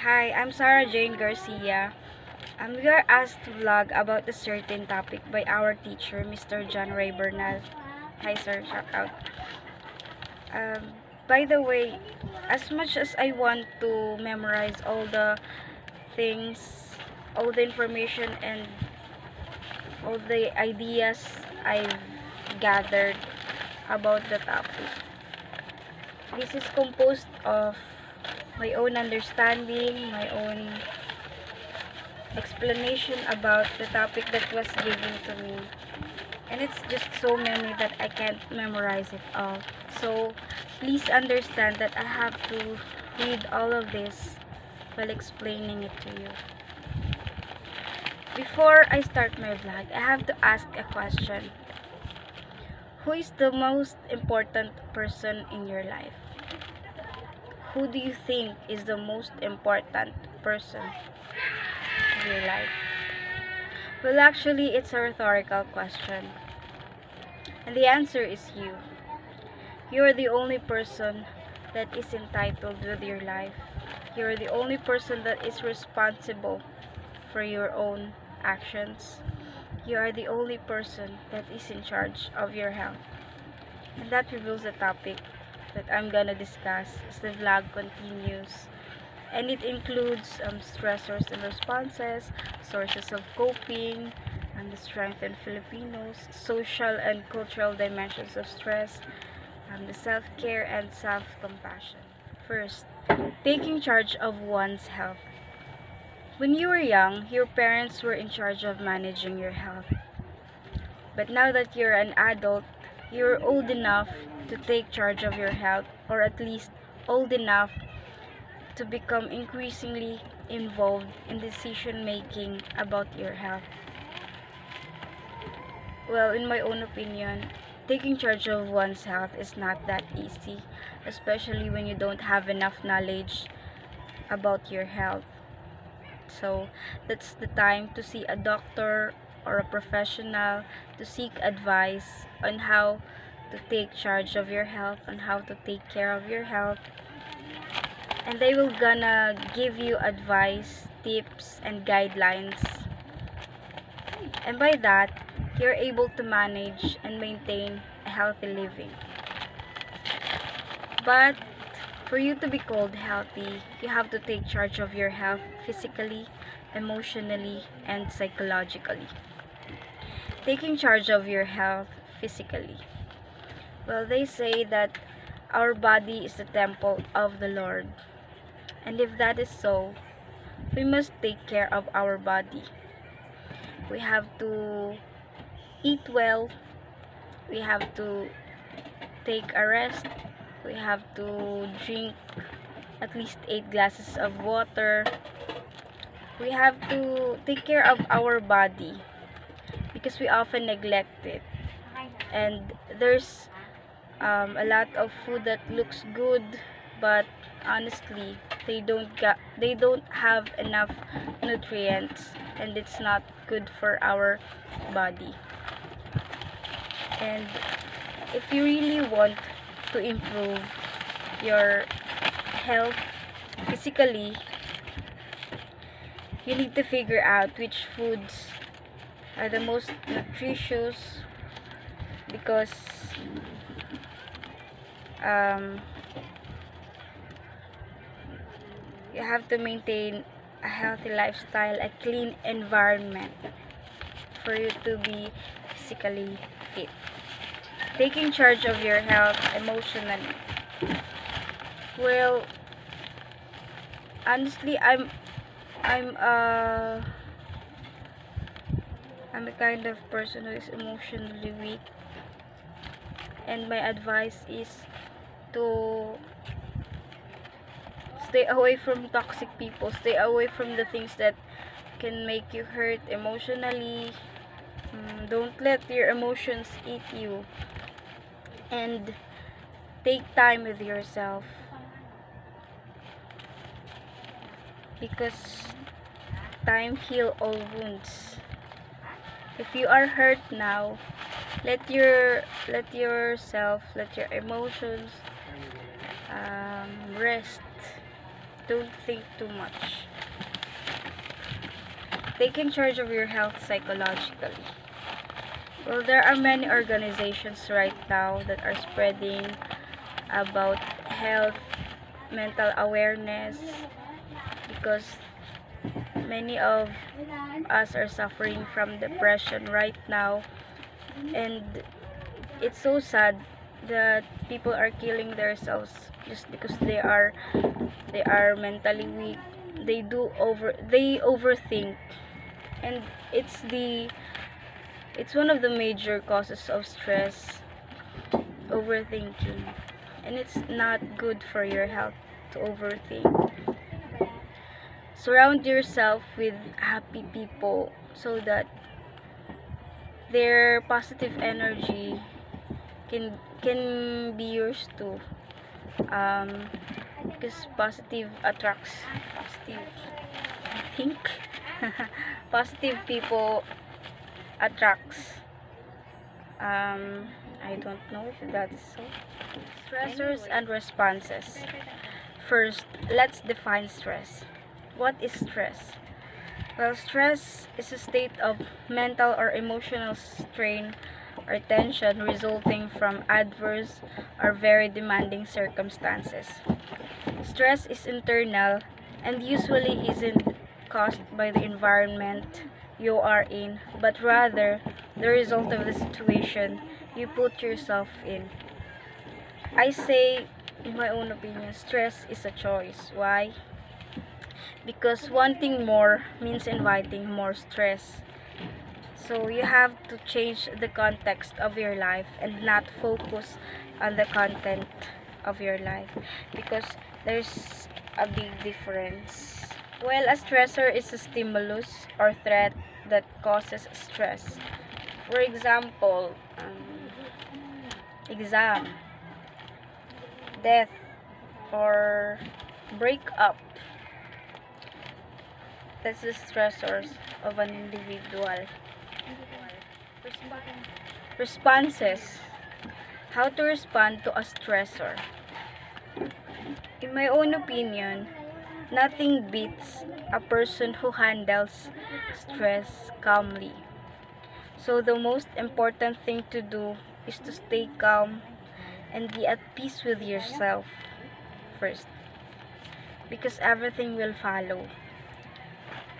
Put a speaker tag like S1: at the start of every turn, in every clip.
S1: Hi, I'm Sarah Jane Garcia. We are asked to vlog about a certain topic by our teacher, Mr. John Ray Bernal. Hi, sir. Shout out. Um, by the way, as much as I want to memorize all the things, all the information, and all the ideas I've gathered about the topic, this is composed of my own understanding, my own explanation about the topic that was given to me, and it's just so many that I can't memorize it all. So please understand that I have to read all of this while explaining it to you. Before I start my vlog, I have to ask a question. Who is the most important person in your life? Who do you think is the most important person in your life? Well, actually, it's a rhetorical question. And the answer is you. You are the only person that is entitled with your life. You are the only person that is responsible for your own actions. You are the only person that is in charge of your health. And that reveals the topic that I'm gonna discuss as the vlog continues. And it includes stressors and responses, sources of coping, and the strength in Filipinos, social and cultural dimensions of stress, the self-care and self-compassion. First, taking charge of one's health. When you were young, your parents were in charge of managing your health. But now that you're an adult, you're old enough to take charge of your health, or at least old enough to become increasingly involved in decision making about your health. Well, in my own opinion, taking charge of one's health is not that easy, especially when you don't have enough knowledge about your health. So that's the time to see a doctor or a professional to seek advice on how to take charge of your health, on how to take care of your health, and they will gonna give you advice, tips, and guidelines, and by that you're able to manage and maintain a healthy living. But for you to be called healthy, you have to take charge of your health physically, emotionally, and psychologically. Taking charge of your health physically, well, they say that our body is the temple of the Lord. And if that is so, we must take care of our body. We have to eat well, we have to take a rest, we have to drink at least 8 glasses of water. We have to take care of our body because we often neglect it. And there's a lot of food that looks good, but honestly, they don't have enough nutrients, and it's not good for our body. And if you really want to improve your health physically, you need to figure out which foods are the most nutritious, because you have to maintain a healthy lifestyle, a clean environment for you to be physically fit. Taking charge of your health emotionally. Well, honestly, I'm uh I'm a kind of person who is emotionally weak, and my advice is to stay away from toxic people, stay away from the things that can make you hurt emotionally. Don't let your emotions eat you, and take time with yourself, because time heals all wounds. If you are hurt now, let yourself, let your emotions rest, Don't think too much. Taking charge of your health psychologically. Well, there are many organizations right now that are spreading about health, mental awareness, because many of us are suffering from depression right now, and it's so sad that people are killing themselves just because they are mentally weak. They overthink, and it's one of the major causes of stress, overthinking, and it's not good for your health to overthink. Surround yourself with happy people so that their positive energy can be yours too. Because positive attracts positive, I think. Positive people attracts, I don't know if that is so. Stressors and responses. First, let's define stress. What is stress? Well, stress is a state of mental or emotional strain or tension resulting from adverse or very demanding circumstances. Stress is internal and usually isn't caused by the environment you are in, but rather the result of the situation you put yourself in. I say, in my own opinion, stress is a choice. Why? Because wanting more means inviting more stress. So you have to change the context of your life and not focus on the content of your life, because there's a big difference. Well, a stressor is a stimulus or threat that causes stress. For example, exam, death, or breakup. That's the stressors of an individual. Responses. How to respond to a stressor. In my own opinion, nothing beats a person who handles stress calmly. So the most important thing to do is to stay calm and be at peace with yourself first, because everything will follow.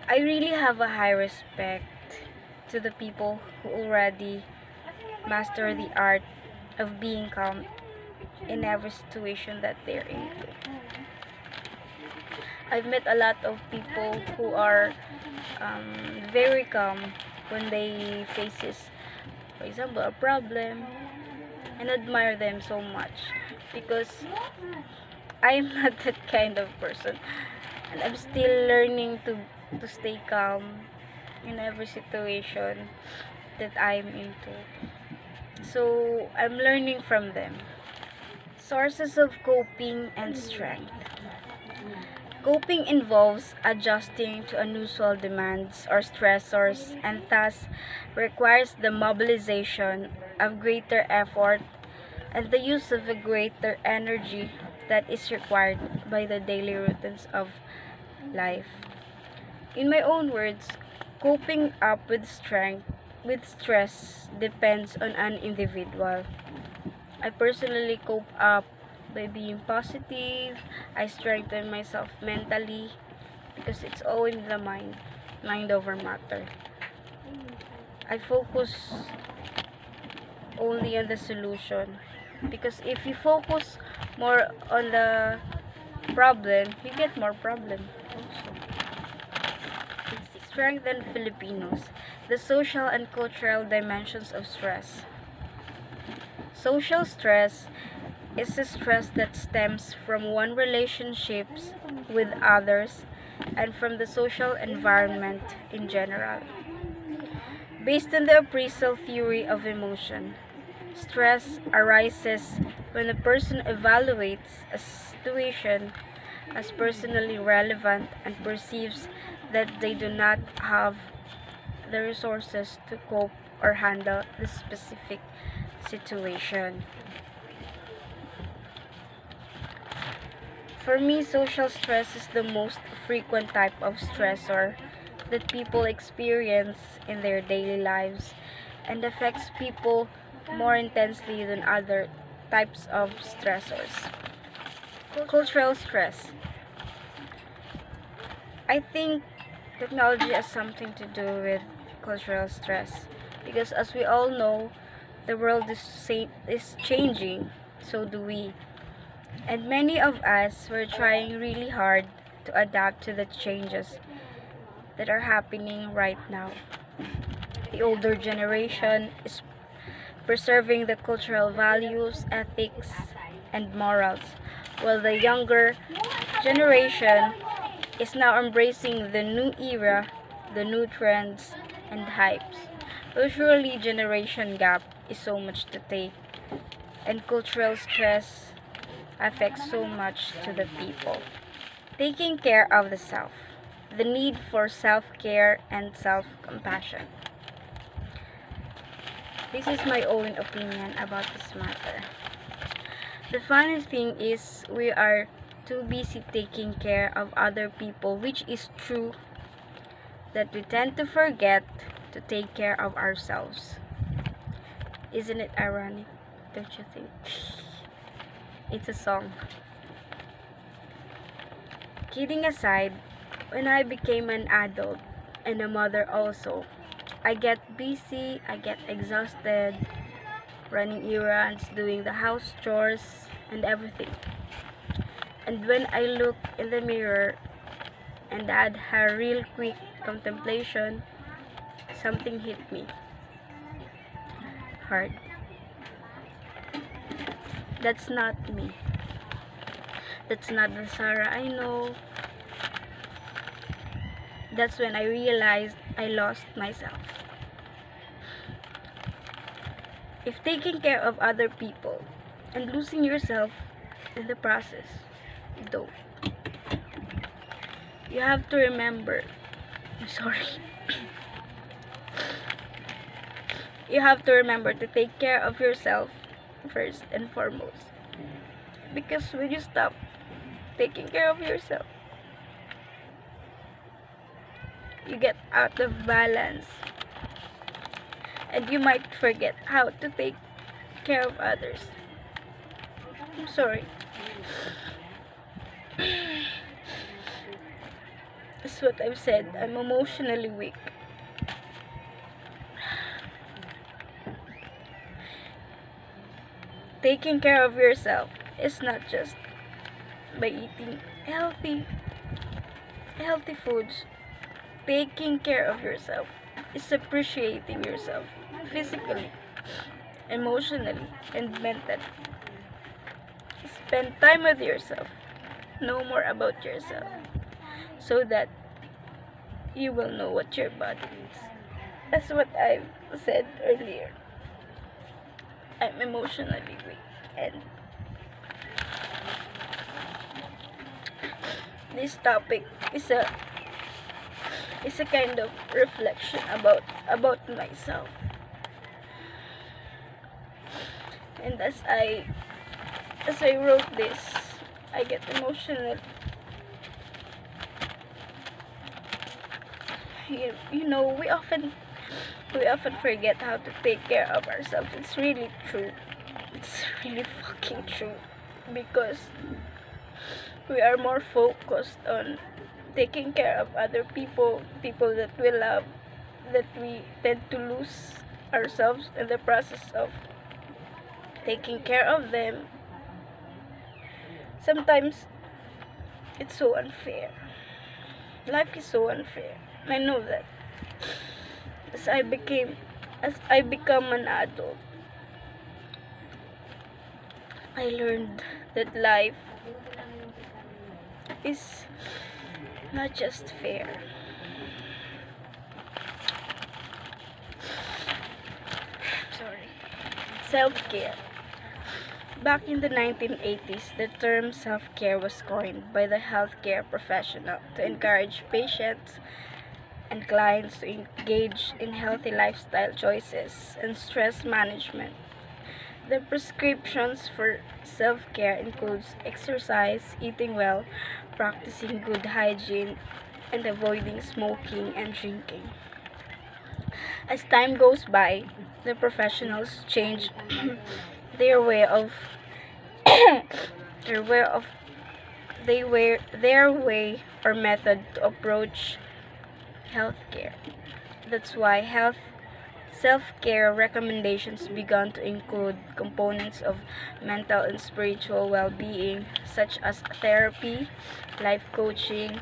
S1: I really have a high respect to the people who already master the art of being calm in every situation that they're into. I've met a lot of people who are very calm when they faces, for example, a problem, and admire them so much, because I am not that kind of person, and I'm still learning to stay calm in every situation that I'm into. So I'm learning from them. Sources of coping and strength. Coping involves adjusting to unusual demands or stressors, and thus requires the mobilization of greater effort and the use of a greater energy that is required by the daily routines of life. In my own words, coping up with stress depends on an individual. I personally cope up by being positive. I strengthen myself mentally, because it's all in the mind over matter. I focus only on the solution, because if you focus more on the problem, you get more problem also. Strengthen Filipinos. The social and cultural dimensions of stress. Social stress is a stress that stems from one relationships with others and from the social environment in general. Based on the appraisal theory of emotion, stress arises when a person evaluates a situation as personally relevant and perceives that they do not have the resources to cope or handle the specific situation. For me, social stress is the most frequent type of stressor that people experience in their daily lives and affects people more intensely than other types of stressors. Cultural stress. I think technology has something to do with cultural stress because, as we all know, the world is changing, so do we. And many of us were trying really hard to adapt to the changes that are happening right now. The older generation is preserving the cultural values, ethics, and morals, while the younger generation is now embracing the new era, the new trends, and hypes. Usually, generation gap is so much to take, and cultural stress affects so much to the people. Taking care of the self, the need for self-care and self-compassion. This is my own opinion about this matter. The funny thing is we are too busy taking care of other people, which is true, that we tend to forget to take care of ourselves. Isn't it ironic? Don't you think? It's a song. Kidding aside, when I became an adult and a mother also, I get busy, I get exhausted, running errands, doing the house chores, and everything. And when I look in the mirror and had a real quick contemplation, something hit me hard. That's not me. That's not the Sarah I know. That's when I realized I lost myself. If taking care of other people and losing yourself in the process, don't. You have to remember, I'm sorry. You have to remember to take care of yourself first and foremost. Because when you stop taking care of yourself, you get out of balance and you might forget how to take care of others. I'm sorry. That's what I've said. I'm emotionally weak. Taking care of yourself is not just by eating healthy foods. Taking care of yourself is appreciating yourself physically, emotionally, and mentally. Spend time with yourself. Know more about yourself so that you will know what your body needs. That's what I said earlier. I'm emotionally weak, and this topic is a kind of reflection about myself. And as I wrote this, I get emotional. You know, we often forget how to take care of ourselves. It's really true. It's really fucking true. Because we are more focused on taking care of other people that we love, that we tend to lose ourselves in the process of taking care of them. Sometimes it's so unfair. Life is so unfair. I know that. As I become an adult, I learned that life is not just fair. Sorry. Self-care. Back in the 1980s, the term self-care was coined by the healthcare professional to encourage patients and clients to engage in healthy lifestyle choices and stress management. The prescriptions for self-care includes exercise, eating well, practicing good hygiene, and avoiding smoking and drinking. As time goes by, the professionals change their way of their way of their way or method to approach healthcare. That's why health self-care recommendations began to include components of mental and spiritual well-being such as therapy, life coaching,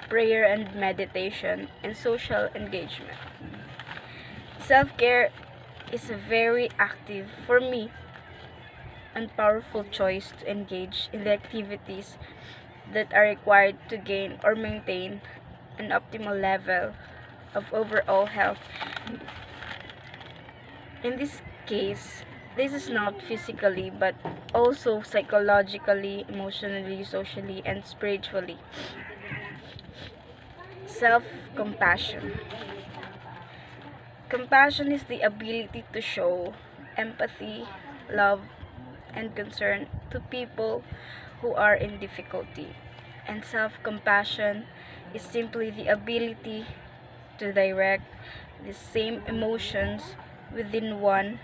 S1: prayer and meditation, and social engagement. Self-care is a very active for me and powerful choice to engage in the activities that are required to gain or maintain an optimal level of overall health. In this case, this is not physically but also psychologically, emotionally, socially, and spiritually. Self-compassion. Compassion is the ability to show empathy, love, and concern to people who are in difficulty. And self-compassion is simply the ability to direct the same emotions within one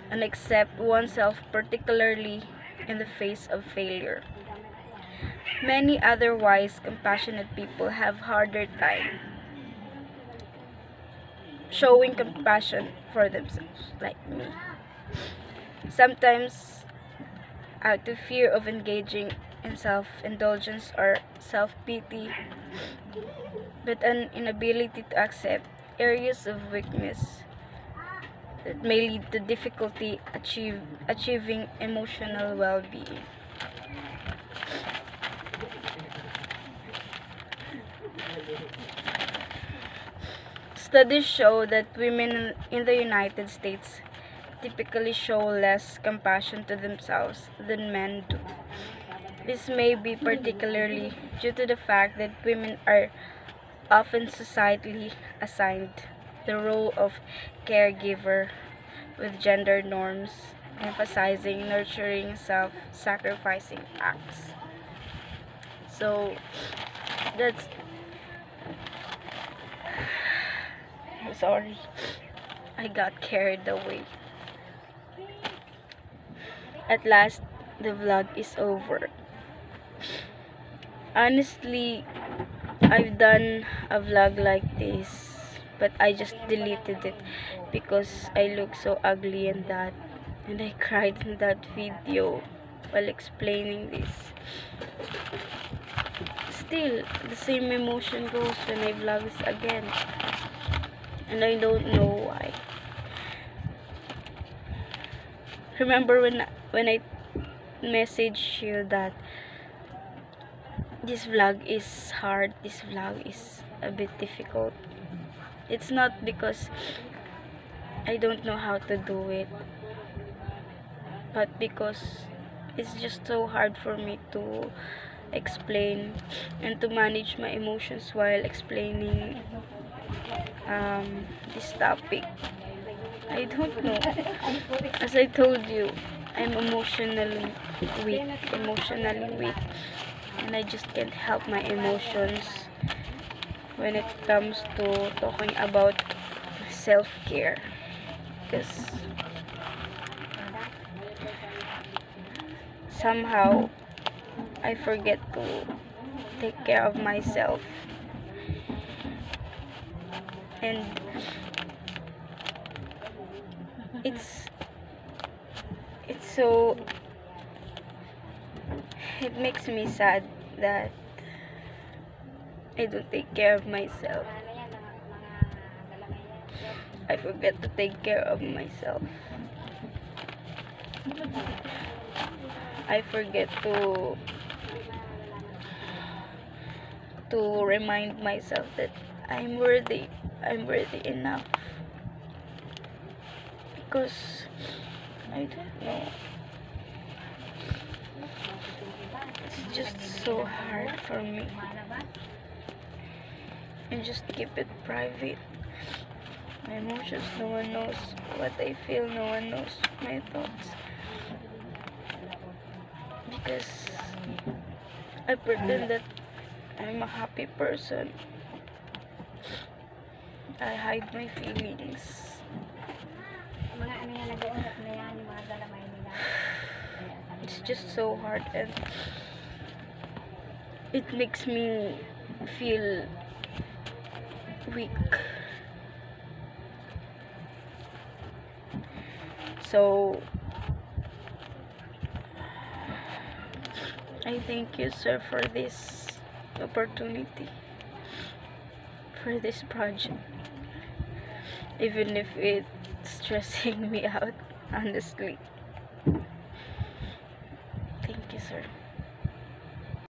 S1: and accept oneself, particularly in the face of failure. Many otherwise compassionate people have harder time showing compassion for themselves, like me. Sometimes out of fear of engaging in self-indulgence or self-pity, but an inability to accept areas of weakness that may lead to difficulty achieving emotional well-being. Studies show that women in the United States typically show less compassion to themselves than men do. This may be particularly due to the fact that women are often societally assigned the role of caregiver, with gender norms emphasizing nurturing self-sacrificing acts. So that's sorry. I got carried away. At last, the vlog is over. Honestly, I've done a vlog like this, but I just deleted it because I look so ugly in that, and I cried in that video while explaining this. Still, the same emotion goes when I vlog this again, and I don't know why. Remember when I messaged you that this vlog is hard, this vlog is a bit difficult. It's not because I don't know how to do it, but because it's just so hard for me to explain and to manage my emotions while explaining this topic. I don't know. As I told you, I'm emotionally weak, and I just can't help my emotions when it comes to talking about self-care. Because somehow I forget to take care of myself, and it's so it makes me sad that I don't take care of myself. I forget to take care of myself. I forget to remind myself that I'm worthy. I'm worthy enough. Because I don't know. It's just so hard for me. And just keep it private. my emotions. No one knows what I feel. No one knows my thoughts. Because I pretend that I'm a happy person. I hide my feelings. It's just so hard, and it makes me feel weak. So I thank you, sir, for this opportunity, for this project, even if it's stressing me out, honestly.